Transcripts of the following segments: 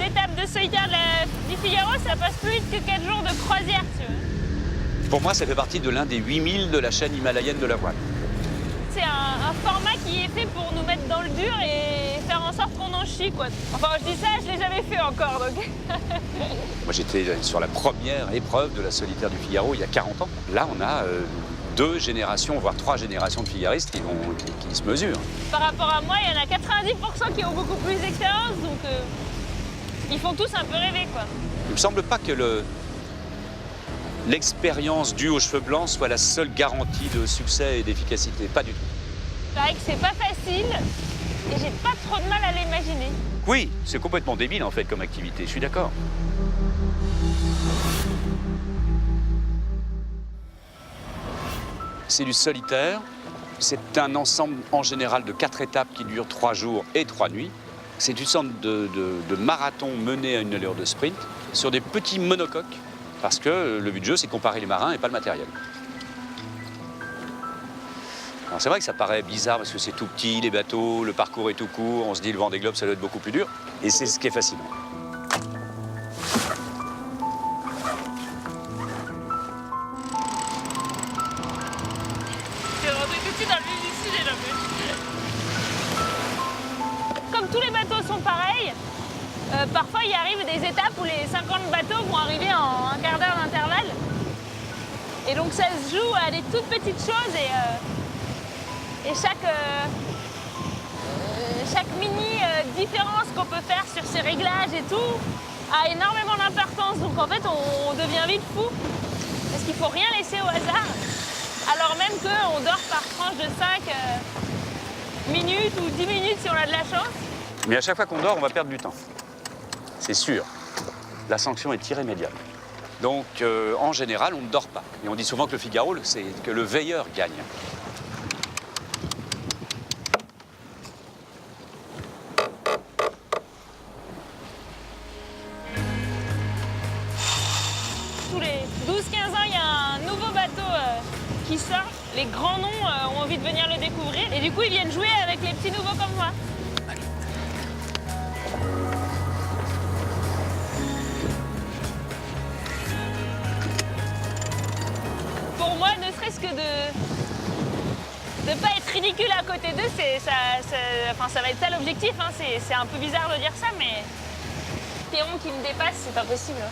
étape de solitaire du Figaro, ça passe plus vite que 4 jours de croisière, tu vois. Pour moi, ça fait partie de l'un des 8000 de la chaîne himalayenne de la voile. C'est un format qui est fait pour nous mettre dans le dur et faire en sorte qu'on en chie, quoi. Enfin, je dis ça, je l'ai jamais fait encore, donc... Moi, j'étais sur la première épreuve de la solitaire du Figaro il y a 40 ans. Là, on a 2 générations, voire 3 générations de figaristes qui se mesurent. Par rapport à moi, il y en a 90% qui ont beaucoup plus d'expérience, donc ils font tous un peu rêver, quoi. Il me semble pas que l'expérience due aux cheveux blancs soit la seule garantie de succès et d'efficacité. Pas du tout. C'est vrai que c'est pas facile et j'ai pas trop de mal à l'imaginer. Oui, c'est complètement débile en fait comme activité, je suis d'accord. C'est du solitaire. C'est un ensemble en général de 4 étapes qui durent 3 jours et 3 nuits. C'est une sorte de marathon mené à une allure de sprint sur des petits monocoques parce que le but du jeu, c'est de comparer les marins et pas le matériel. Alors c'est vrai que ça paraît bizarre parce que c'est tout petit, les bateaux, le parcours est tout court, on se dit le Vendée Globe, ça doit être beaucoup plus dur. Et c'est ce qui est fascinant. Comme tous les bateaux sont pareils, parfois il arrive des étapes où les 50 bateaux vont arriver en un quart d'heure d'intervalle. Et donc ça se joue à des toutes petites choses et chaque mini différence qu'on peut faire sur ces réglages et tout a énormément d'importance. Donc en fait on devient vite fou parce qu'il ne faut rien laisser au hasard. Alors même qu'on dort par tranche de 5 minutes ou 10 minutes si on a de la chance. Mais à chaque fois qu'on dort, on va perdre du temps. C'est sûr. La sanction est irrémédiable. Donc, en général, on ne dort pas. Et on dit souvent que le Figaro, c'est que le veilleur gagne. Tous les 12-15 ans, il y a un nouveau bateau qui sort. Les grands noms ont envie de venir le découvrir. Et du coup, ils viennent jouer avec les petits nouveaux comme moi. Pour moi, ne serait-ce que de ne pas être ridicule à côté d'eux, ça va être ça l'objectif. Hein. C'est un peu bizarre de dire ça, mais Théron qui me dépasse, c'est pas possible. Hein.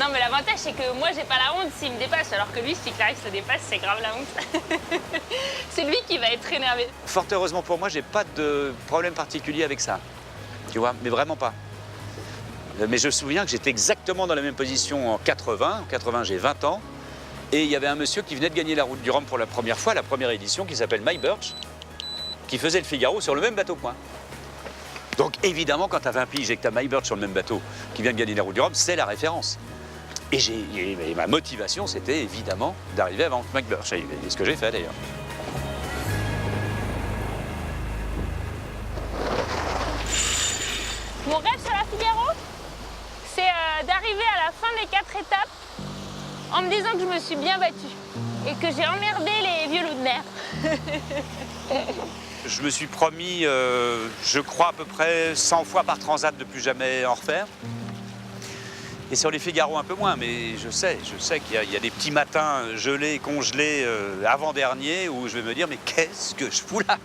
Non, mais l'avantage, c'est que moi, j'ai pas la honte s'il me dépasse, alors que lui, si Clarisse le dépasse, c'est grave la honte. C'est lui qui va être énervé. Fort heureusement pour moi, j'ai pas de problème particulier avec ça. Tu vois, mais vraiment pas. Mais je me souviens que j'étais exactement dans la même position en 80. En 80, j'ai 20 ans. Et il y avait un monsieur qui venait de gagner la route du Rhum pour la première fois, la première édition, qui s'appelle Mike Birch, qui faisait le Figaro sur le même bateau que moi. Donc évidemment, quand tu as 20 piges et que tu as Mike Birch sur le même bateau qui vient de gagner la route du Rhum, c'est la référence. Et ma motivation, c'était évidemment d'arriver avant Mike Birch. Et ce que j'ai fait d'ailleurs. Mon rêve sur la Figaro, c'est d'arriver à la fin des 4 étapes en me disant que je me suis bien battue et que j'ai emmerdé les vieux loups de mer. Je me suis promis, je crois à peu près 100 fois par transat de plus jamais en refaire. Et sur les Figaro un peu moins, mais je sais qu'il y a des petits matins gelés, congelés, avant-dernier, où je vais me dire, mais qu'est-ce que je fous là?